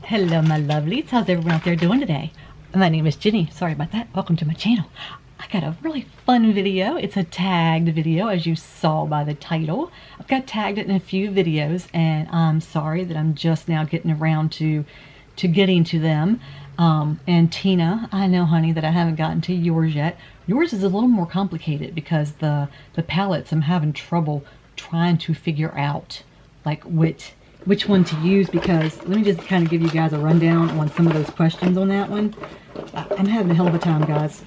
Hello my lovelies, how's everyone out there doing today? My name is Jenny, sorry about that, welcome to my channel. I got a really fun video. It's a tagged video as you saw by the title. I've got tagged it in a few videos and I'm sorry that I'm just now getting around to getting to them. And Tina, I know honey that I haven't gotten to yours yet. Yours is a little more complicated because the palettes I'm having trouble trying to figure out like which one to use, because let me just kind of give you guys a rundown on some of those questions on that one. I'm having a hell of a time, guys.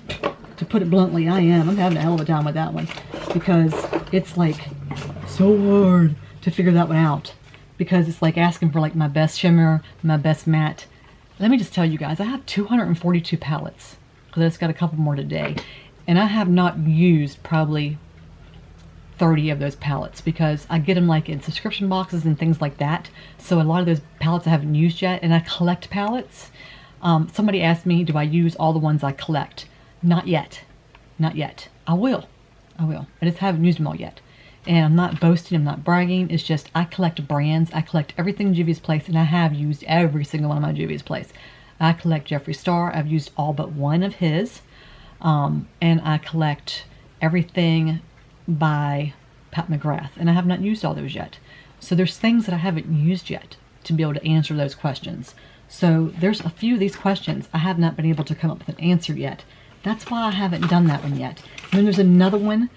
To put it bluntly, I'm having a hell of a time with that one because it's like so hard to figure that one out because it's like asking for like my best shimmer, my best matte. Let me just tell you guys, I have 242 palettes because I just got a couple more today, and I have not used probably 30 of those palettes because I get them like in subscription boxes and things like that. So a lot of those palettes I haven't used yet, and I collect palettes. Somebody asked me, do I use all the ones I collect? Not yet. Not yet. I will. I just haven't used them all yet. And I'm not boasting, I'm not bragging. It's just I collect brands. I collect everything Juvia's Place, and I have used every single one of my Juvia's Place. I collect Jeffree Star. I've used all but one of his. And I collect everything by Pat McGrath, and I have not used all those yet. So there's things that I haven't used yet to be able to answer those questions. So there's a few of these questions I have not been able to come up with an answer yet. That's why I haven't done that one yet. And then there's another one,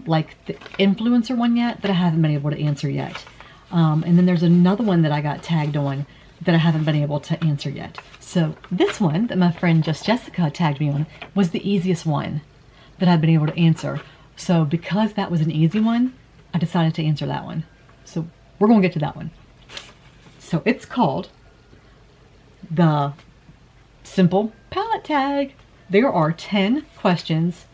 like the influencer one yet, that I haven't been able to answer yet. And then there's another one that I got tagged on that I haven't been able to answer yet. So this one that my friend Jessica tagged me on was the easiest one that I've been able to answer. So because that was an easy one, I decided to answer that one. So we're going to get to that one. So it's called the Simple Palette Tag. There are 10 questions,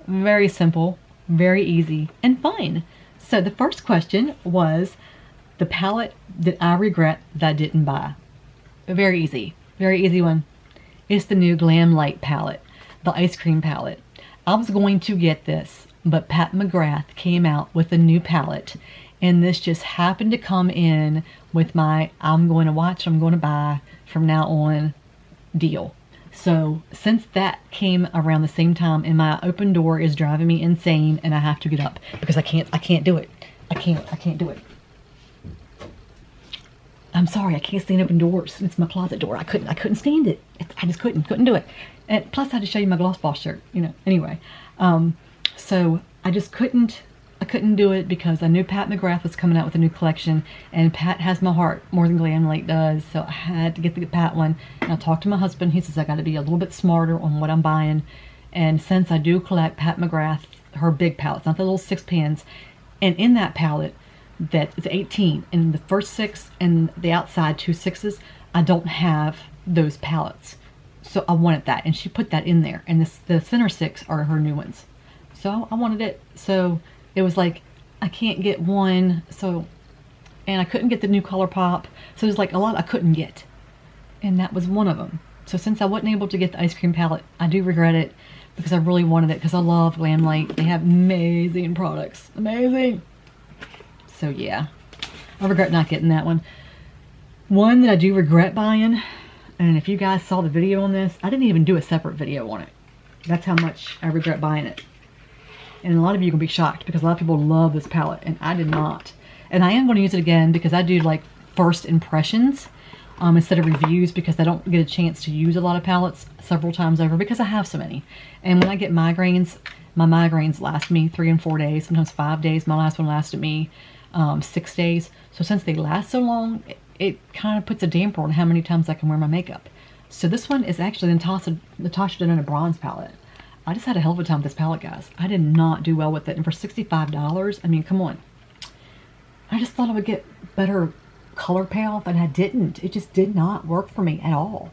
very simple, very easy, and fun. So the first question was the palette that I regret that I didn't buy. Very easy one. It's the new Glamlite palette, the ice cream palette. I was going to get this, but Pat McGrath came out with a new palette, and this just happened to come in with my I'm going to watch, I'm going to buy from now on deal. So since that came around the same time, and my open door is driving me insane, and I have to get up because I can't do it. I can't do it. I'm sorry, I can't stand open doors. It's my closet door. I couldn't stand it. I just couldn't do it. And plus I had to show you my gloss boss shirt, you know, anyway. So I just couldn't do it because I knew Pat McGrath was coming out with a new collection, and Pat has my heart more than Glamlite does, so I had to get the Pat one. And I talked to my husband. He says I got to be a little bit smarter on what I'm buying, and since I do collect Pat McGrath, her big palettes, not the little 6 pans, and in that palette that is 18, and the first 6 and the outside 2 6s, I don't have those palettes, so I wanted that, and she put that in there, and the center 6 are her new ones. So I wanted it. So it was like, I can't get one. So, and I couldn't get the new Color Pop. So there's like a lot I couldn't get. And that was one of them. So since I wasn't able to get the ice cream palette, I do regret it because I really wanted it because I love Glamlite. They have amazing products. Amazing. So yeah, I regret not getting that one. One that I do regret buying, and if you guys saw the video on this, I didn't even do a separate video on it. That's how much I regret buying it. And a lot of you are going to be shocked because a lot of people love this palette, and I did not. And I am going to use it again because I do like first impressions instead of reviews, because I don't get a chance to use a lot of palettes several times over because I have so many. And when I get migraines, my migraines last me 3 and 4 days, sometimes 5 days. My last one lasted me 6 days. So since they last so long, it kind of puts a damper on how many times I can wear my makeup. So this one is actually Natasha Denona Bronze palette. I just had a hell of a time with this palette, guys. I did not do well with it. And for $65, I mean, come on. I just thought I would get better color payoff, and I didn't. It just did not work for me at all.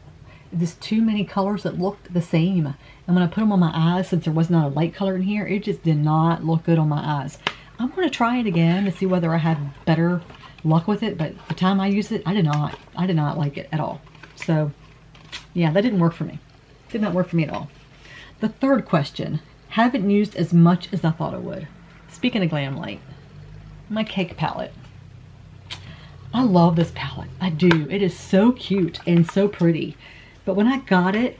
There's too many colors that looked the same. And when I put them on my eyes, since there was not a light color in here, it just did not look good on my eyes. I'm going to try it again to see whether I have better luck with it. But the time I used it, I did not like it at all. So, yeah, that didn't work for me. Did not work for me at all. The third question, haven't used as much as I thought I would. Speaking of Glamlite, my cake palette. I love this palette. I do. It is so cute and so pretty. But when I got it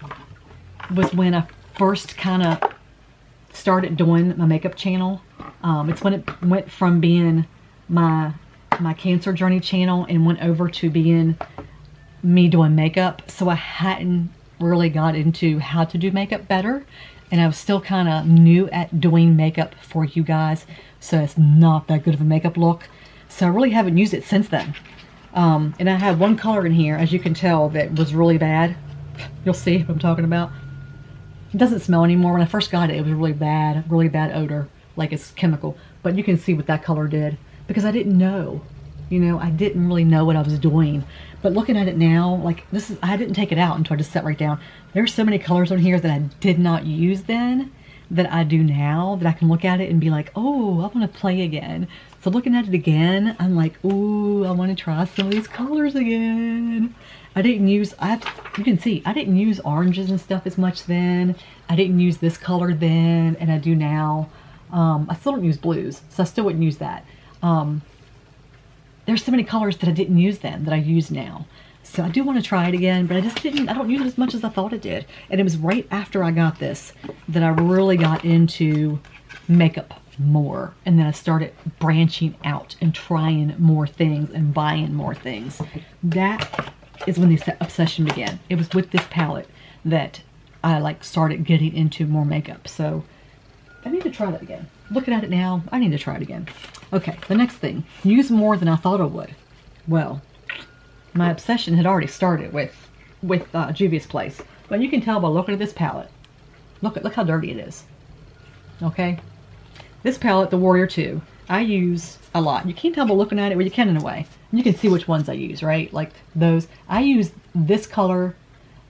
was when I first kind of started doing my makeup channel. It's when it went from being my cancer journey channel and went over to being me doing makeup. So I hadn't really got into how to do makeup better, and I was still kind of new at doing makeup for you guys, so it's not that good of a makeup look. So I really haven't used it since then. And I have one color in here, as you can tell, that was really bad. You'll see what I'm talking about. It doesn't smell anymore. When I first got it, it was really bad odor, like it's chemical. But you can see what that color did, because I didn't know. You know, I didn't really know what I was doing. But looking at it now, like this is, I didn't take it out until I just set right down. There's so many colors on here that I did not use then, that I do now, that I can look at it and be like, oh, I want to play again. So looking at it again, I'm like, ooh, I want to try some of these colors again. I didn't use, you can see, I didn't use oranges and stuff as much then. I didn't use this color then, and I do now. I still don't use blues, so I still wouldn't use that. There's so many colors that I didn't use then that I use now. So I do want to try it again, but I don't use it as much as I thought it did. And it was right after I got this that I really got into makeup more. And then I started branching out and trying more things and buying more things. That is when the obsession began. It was with this palette that I like started getting into more makeup. So I need to try that again. Looking at it now, I need to try it again. Okay, the next thing. Use more than I thought I would. Well, my obsession had already started with Juvia's Place. But you can tell by looking at this palette. Look how dirty it is. Okay? This palette, the Warrior 2, I use a lot. You can't tell by looking at it, well, you can in a way. You can see which ones I use, right? Like those. I use this color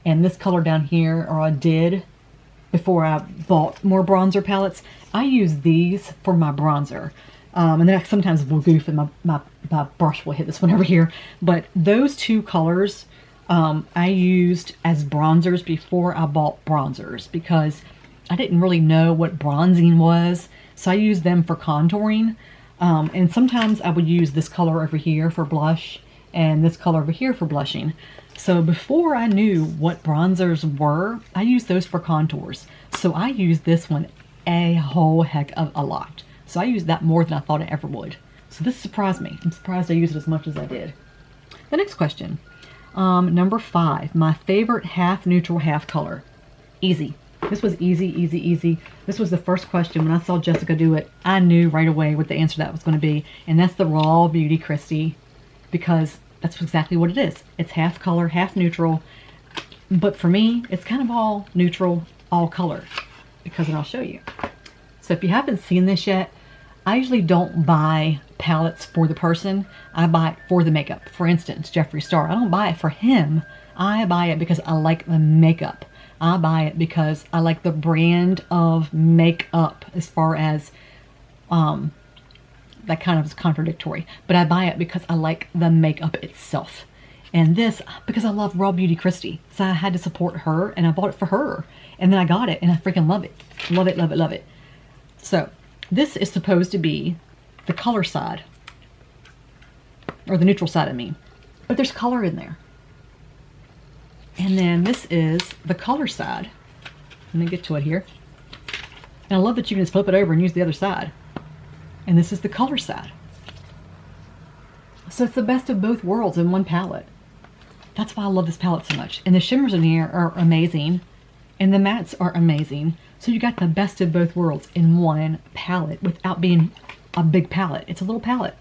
and this color down here, or I did before I bought more bronzer palettes. I use these for my bronzer. And then I sometimes will goof and my brush will hit this one over here. But those two colors I used as bronzers before I bought bronzers, because I didn't really know what bronzing was. So I used them for contouring. And sometimes I would use this color over here for blush and this color over here for blushing. So before I knew what bronzers were, I used those for contours. So I used this one a whole heck of a lot. So I used that more than I thought I ever would. So this surprised me. I'm surprised I used it as much as I did. The next question. Number 5. My favorite half neutral, half color. Easy. This was easy, easy, easy. This was the first question. When I saw Jessica do it, I knew right away what the answer to that was going to be. And that's the Raw Beauty Christie. Because that's exactly what it is. It's half color, half neutral. But for me, it's kind of all neutral, all color. Because, and I'll show you. So if you haven't seen this yet, I usually don't buy palettes for the person. I buy it for the makeup. For instance, Jeffree Star. I don't buy it for him. I buy it because I like the makeup. I buy it because I like the brand of makeup, as far as, that kind of is contradictory. But I buy it because I like the makeup itself. And this, because I love Raw Beauty Christie. So I had to support her, and I bought it for her. And then I got it, and I freaking love it. Love it, love it, love it. So, this is supposed to be the color side. Or the neutral side, I mean. But there's color in there. And then this is the color side. Let me get to it here. And I love that you can just flip it over and use the other side. And this is the color side. So it's the best of both worlds in one palette. That's why I love this palette so much. And the shimmers in here are amazing. And the mattes are amazing. So you got the best of both worlds in one palette without being a big palette. It's a little palette.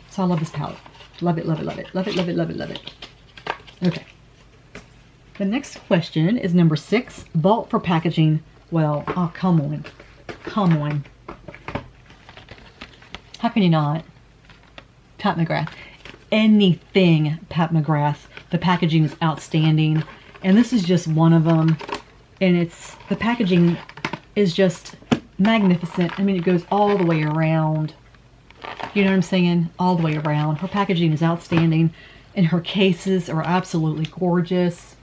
So I love this palette. Love it, love it, love it. Love it, love it, love it, love it. Okay. The next question is number 6. Vault for packaging. Well, oh, come on. Come on. How can you not? Pat McGrath. Anything Pat McGrath. The packaging is outstanding. And this is just one of them. And it's, the packaging is just magnificent. I mean, it goes all the way around. You know what I'm saying? All the way around. Her packaging is outstanding. And her cases are absolutely gorgeous.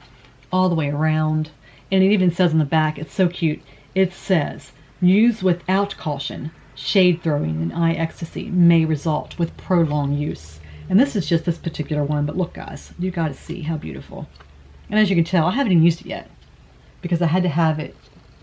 All the way around. And it even says on the back, it's so cute. It says, use without caution. Shade throwing and eye ecstasy may result with prolonged use. And this is just this particular one, but look guys, you gotta see how beautiful. And as you can tell, I haven't even used it yet because I had to have it.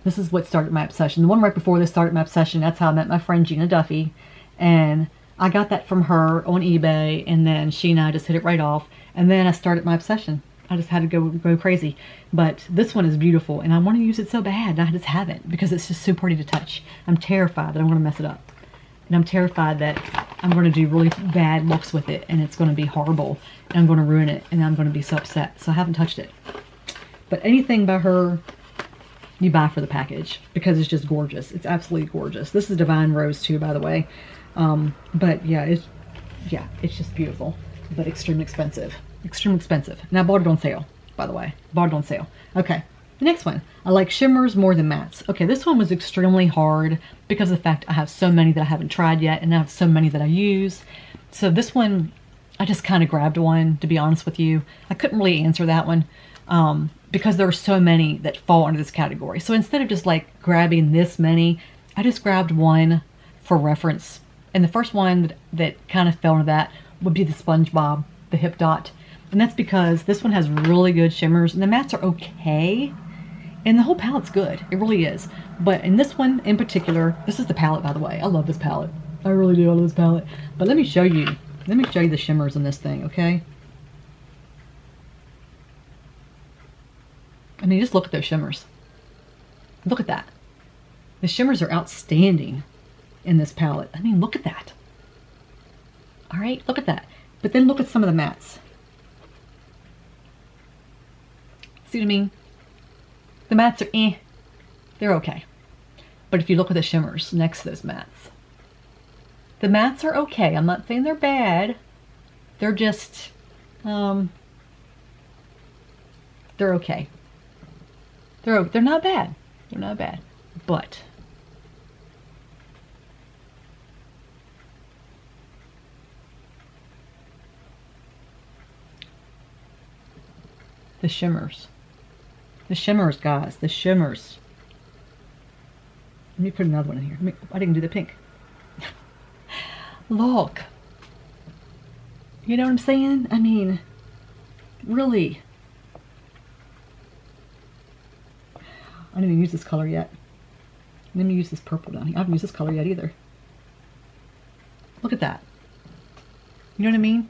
This is what started my obsession. The one right before this started my obsession. That's how I met my friend Gina Duffy. And I got that from her on eBay, and then she and I just hit it right off. And then I started my obsession. I just had to go crazy. But this one is beautiful, and I want to use it so bad, and I just haven't because it's just so pretty to touch. I'm terrified that I'm going to mess it up. And I'm terrified that I'm going to do really bad looks with it, and it's going to be horrible, and I'm going to ruin it, and I'm going to be so upset. So I haven't touched it. But anything by her, you buy for the package because it's just gorgeous. It's absolutely gorgeous. This is Divine Rose too, by the way. But yeah, it's just beautiful, but extremely expensive. Extremely expensive. And I bought it on sale, by the way. Bought it on sale. Okay, the next one. I like shimmers more than mattes. Okay, this one was extremely hard because of the fact I have so many that I haven't tried yet, and I have so many that I use. So this one, I just kind of grabbed one, to be honest with you. I couldn't really answer that one because there are so many that fall under this category. So instead of just like grabbing this many, I just grabbed one for reference. And the first one that kind of fell into that would be the SpongeBob, the Hip Dot. And that's because this one has really good shimmers, and the mattes are okay. And the whole palette's good. It really is. But in this one in particular, this is the palette, by the way. I love this palette. I really do. I love this palette. But let me show you. Let me show you the shimmers in this thing, okay? I mean, just look at those shimmers. Look at that. The shimmers are outstanding in this palette. I mean, look at that. All right, look at that. But then look at some of the mattes. See what I mean? The mattes are they're okay. But if you look at the shimmers next to those mattes, the mattes are okay. I'm not saying they're bad. They're just, they're okay. They're not bad. They're not bad. But the shimmers. The shimmers, guys. The shimmers. Let me put another one in here. I didn't do the pink. Look. You know what I'm saying? I mean, really. I didn't even use this color yet. Let me use this purple down here. I haven't used this color yet either. Look at that. You know what I mean?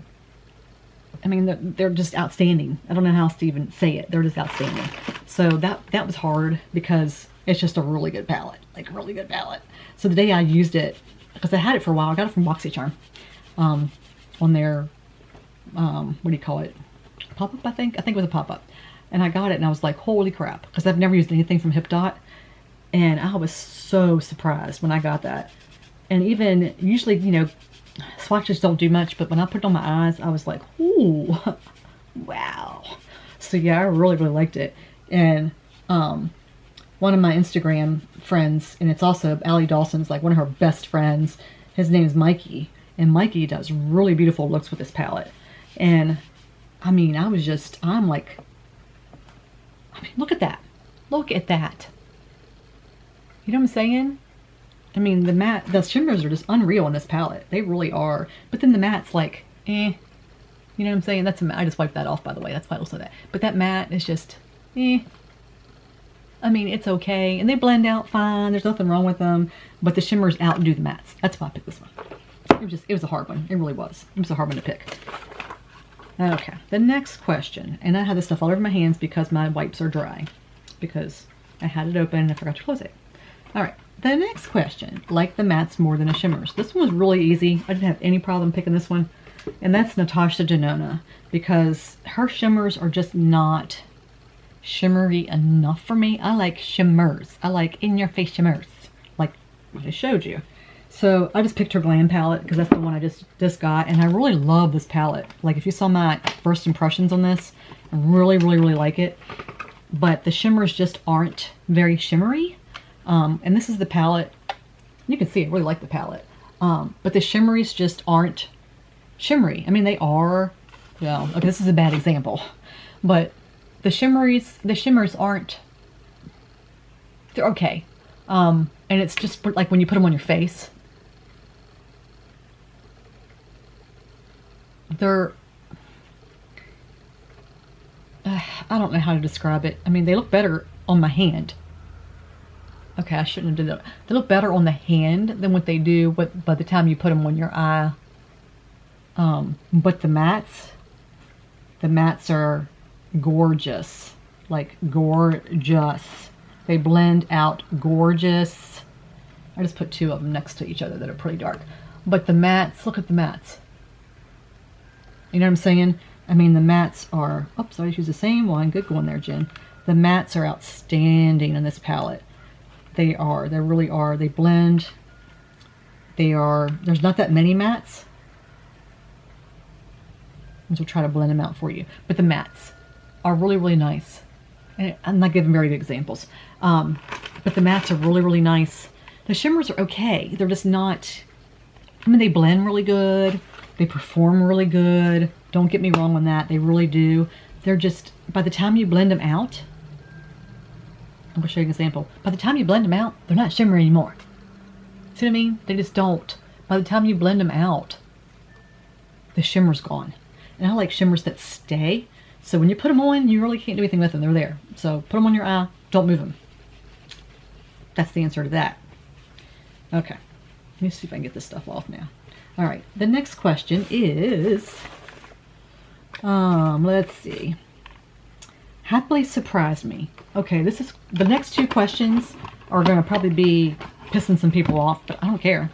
I mean, they're just outstanding. I don't know how else to even say it. They're just outstanding. So that was hard because it's just a really good palette. Like, a really good palette. So the day I used it, because I had it for a while. I got it from BoxyCharm. On their, what do you call it? Pop-up, I think? I think it was a pop-up. And I got it and I was like, holy crap. Because I've never used anything from Hip Dot. And I was so surprised when I got that. And even, usually, you know, swatches don't do much, but when I put it on my eyes, I was like, ooh, wow. So yeah, I really, really liked it. And one of my Instagram friends, and it's also Allie Dawson's like one of her best friends, his name is Mikey. And Mikey does really beautiful looks with this palette. And I mean, I'm like, I mean, look at that. Look at that. You know what I'm saying? I mean, the shimmers are just unreal in this palette. They really are. But then the matte's like, You know what I'm saying? That's I just wiped that off, by the way. That's why I also that. But that matte is just, I mean, it's okay. And they blend out fine. There's nothing wrong with them. But the shimmers outdo the mattes. That's why I picked this one. It was a hard one. It really was. It was a hard one to pick. Okay, the next question. And I had this stuff all over my hands because my wipes are dry. Because I had it open and I forgot to close it. Alright, the next question. Like the mattes more than the shimmers. This one was really easy. I didn't have any problem picking this one. And that's Natasha Denona. Because her shimmers are just not shimmery enough for me. I like shimmers. I like in-your-face shimmers. Like I just showed you. So I just picked her Glam palette because that's the one I just got. And I really love this palette. Like if you saw my first impressions on this, I really, really, really like it. But the shimmers just aren't very shimmery. And this is the palette. You can see I really like the palette. But the shimmeries just aren't shimmery. I mean, they are, well, okay, this is a bad example. But the shimmers aren't, they're okay. And it's just like when you put them on your face. they're, I don't know how to describe it. I mean, they look better on my hand. Okay, I shouldn't have done that. They look better on the hand than what they do by the time you put them on your eye. But the mattes are gorgeous. Like, gorgeous. They blend out gorgeous. I just put two of them next to each other that are pretty dark. But the mattes, look at the mattes. You know what I'm saying? I mean, the mattes are, oops, I just used the same one. Good going there, Jen. The mattes are outstanding in this palette. They really are. They blend. There's not that many mattes. We'll try to blend them out for you. But the mattes are really, really nice. And I'm not giving very good examples. But the mattes are really, really nice. The shimmers are okay. They're just not, I mean, they blend really good. They perform really good. Don't get me wrong on that. They really do. They're just, by the time you blend them out, I'm going to show you an example. By the time you blend them out, they're not shimmery anymore. See what I mean? They just don't. By the time you blend them out, the shimmer's gone. And I like shimmers that stay. So when you put them on, you really can't do anything with them. They're there. So put them on your eye. Don't move them. That's the answer to that. Okay. Let me see if I can get this stuff off now. All right. The next question is, let's see. Happily surprised me. Okay, this is, the next two questions are going to probably be pissing some people off, but I don't care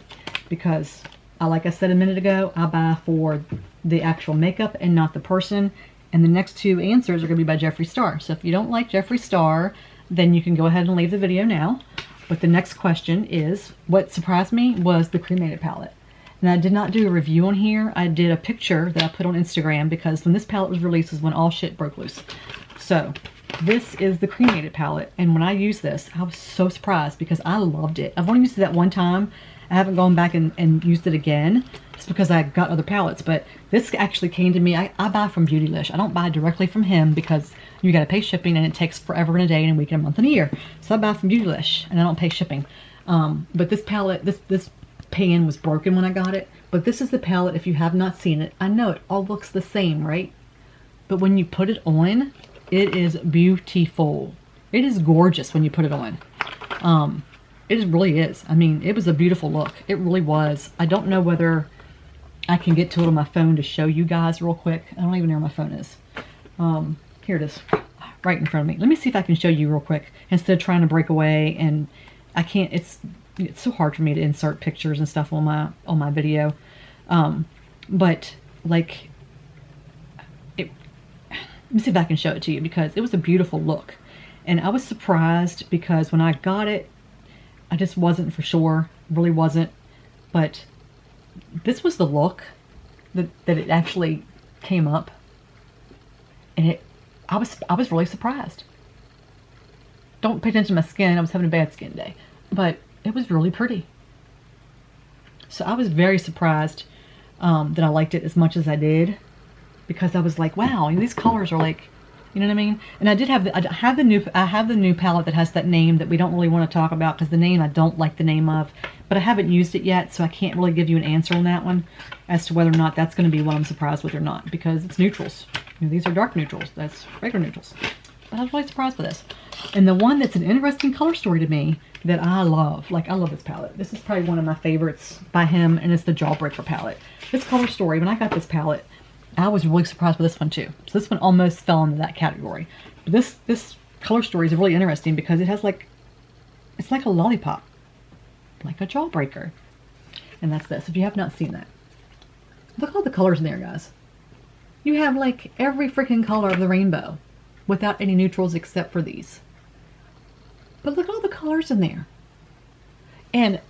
because, like I said a minute ago, I buy for the actual makeup and not the person. And the next two answers are going to be by Jeffree Star. So if you don't like Jeffree Star, then you can go ahead and leave the video now. But the next question is, what surprised me was the Cremated Palette. And I did not do a review on here. I did a picture that I put on Instagram because when this palette was released was when all shit broke loose. So this is the Cremated Palette. And when I used this, I was so surprised because I loved it. I've only used it that one time. I haven't gone back and used it again just because I got other palettes. But this actually came to me. I buy from Beautylish. I don't buy directly from him because you got to pay shipping and it takes forever and a day and a week and a month and a year. So I buy from Beautylish and I don't pay shipping. But this palette, this pan was broken when I got it. But this is the palette if you have not seen it. I know it all looks the same, right? But when you put it on, it is beautiful. It is gorgeous when you put it on. It really is. I mean, it was a beautiful look. It really was. I don't know whether I can get to it on my phone to show you guys real quick. I don't even know where my phone is. Here it is, right in front of me. Let me see if I can show you real quick instead of trying to break away. And I can't. It's so hard for me to insert pictures and stuff on my video. But like, let me see if I can show it to you because it was a beautiful look. And I was surprised because when I got it, I just wasn't for sure, really wasn't. But this was the look that it actually came up. And I was really surprised. Don't pay attention to my skin, I was having a bad skin day. But it was really pretty. So I was very surprised that I liked it as much as I did. Because I was like, wow, these colors are like, you know what I mean? And I have the new palette that has that name that we don't really want to talk about because the name I don't like the name of, but I haven't used it yet, so I can't really give you an answer on that one as to whether or not that's going to be what I'm surprised with or not because it's neutrals. You know, these are dark neutrals. That's regular neutrals. But I was really surprised with this. And the one that's an interesting color story to me that I love, like I love this palette. This is probably one of my favorites by him, and it's the Jawbreaker palette. This color story, when I got this palette, I was really surprised with this one too. So this one almost fell into that category. But this color story is really interesting because it has like, it's like a lollipop, like a Jawbreaker. And that's this, if you have not seen that. Look at all the colors in there, guys. You have like every freaking color of the rainbow without any neutrals except for these. But look at all the colors in there. And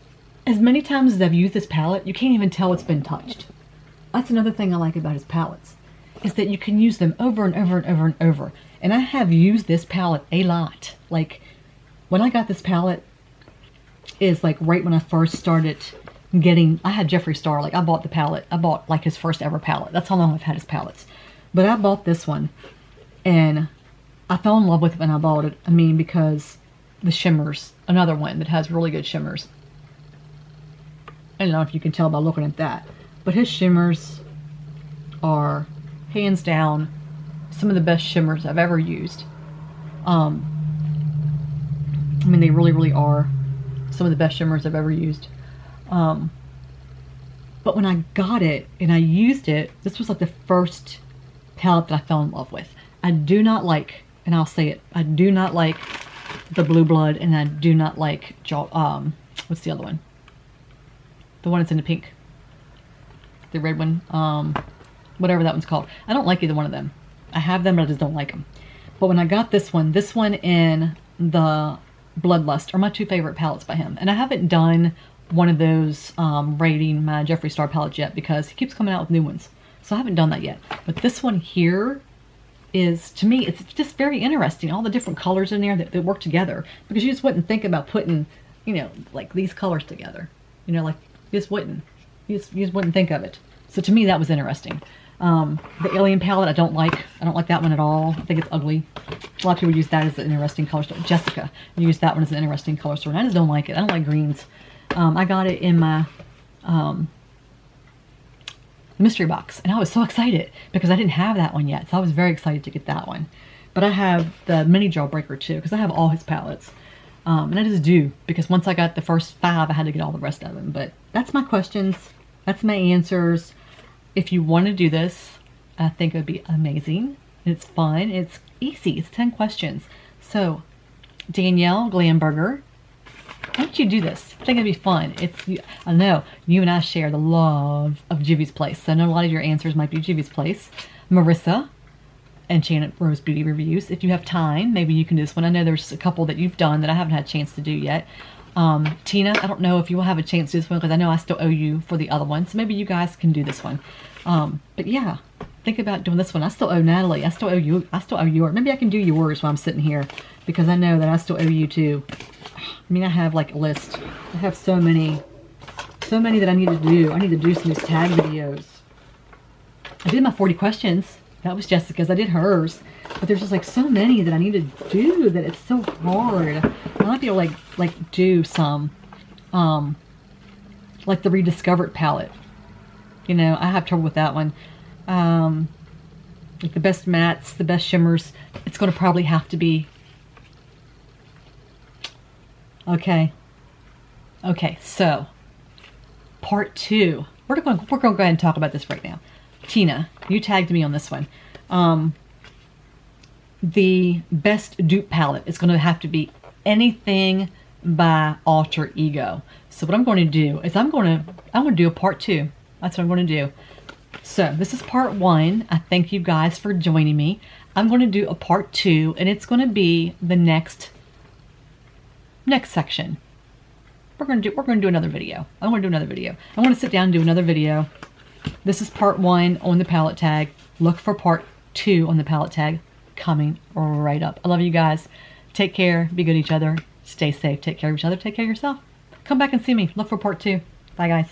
as many times as I've used this palette, you can't even tell it's been touched. That's another thing I like about his palettes, is that you can use them over and over and over and over. And I have used this palette a lot. Like, when I got this palette, is like right when I first started getting, I had Jeffree Star, like I bought the palette. I bought like his first ever palette. That's how long I've had his palettes. But I bought this one, and I fell in love with it when I bought it. I mean, because the shimmers, another one that has really good shimmers. I don't know if you can tell by looking at that. But his shimmers are hands down some of the best shimmers I've ever used. I mean, they really, really are some of the best shimmers I've ever used. But when I got it and I used it, this was like the first palette that I fell in love with. I do not like, and I'll say it, I do not like the Blue Blood, and I do not like, what's the other one? The one that's in the pink. The red one. Whatever that one's called. I don't like either one of them. I have them, but I just don't like them. But when I got this one and the Bloodlust are my two favorite palettes by him. And I haven't done one of those rating my Jeffree Star palettes yet because he keeps coming out with new ones. So I haven't done that yet. But this one here is, to me, it's just very interesting. All the different colors in there that work together. Because you just wouldn't think about putting, you know, like these colors together. You know, like, you just wouldn't. You just wouldn't think of it. So to me, that was interesting. The Alien palette, I don't like. I don't like that one at all. I think it's ugly. A lot of people use that as an interesting color store. Jessica used that one as an interesting color store. And I just don't like it. I don't like greens. I got it in my mystery box. And I was so excited because I didn't have that one yet. So I was very excited to get that one. But I have the mini Jawbreaker too because I have all his palettes. And I just do because once I got the first 5, I had to get all the rest of them. But that's my questions. That's my answers. If you want to do this, I think it would be amazing. It's fun. It's easy. It's 10 questions. So, Danielle Glamburger, why don't you do this? I think it'd be fun. I know you and I share the love of Juvia's Place. So I know a lot of your answers might be Juvia's Place. Marissa, Enchanted Rose Beauty Reviews. If you have time, maybe you can do this one. I know there's a couple that you've done that I haven't had a chance to do yet. Tina, I don't know if you will have a chance to do this one because I know I still owe you for the other one. So maybe you guys can do this one. But yeah, think about doing this one. I still owe Natalie. I still owe you. I still owe yours. Maybe I can do yours while I'm sitting here because I know that I still owe you too. I mean, I have like a list. I have so many that I need to do. I need to do some of these tag videos. I did my 40 questions. That was Jessica's. I did hers. But there's just like so many that I need to do that it's so hard. I might be able to like do some, like the Rediscovered palette. You know, I have trouble with that one. Like the best mattes, the best shimmers. It's going to probably have to be. Okay. Okay, so part 2. We're going to go ahead and talk about this right now. Tina, you tagged me on this one. The best dupe palette is going to have to be anything by Alter Ego. So what I'm going to do is I'm going to do a part 2. That's what I'm going to do. So this is part 1. I thank you guys for joining me. I'm going to do a part 2, and it's going to be the next section. We're going to do another video. I'm going to do another video. I want to sit down and do another video. This is part 1 on the palette tag. Look for part 2 on the palette tag coming right up. I love you guys. Take care. Be good to each other. Stay safe. Take care of each other. Take care of yourself. Come back and see me. Look for part 2. Bye, guys.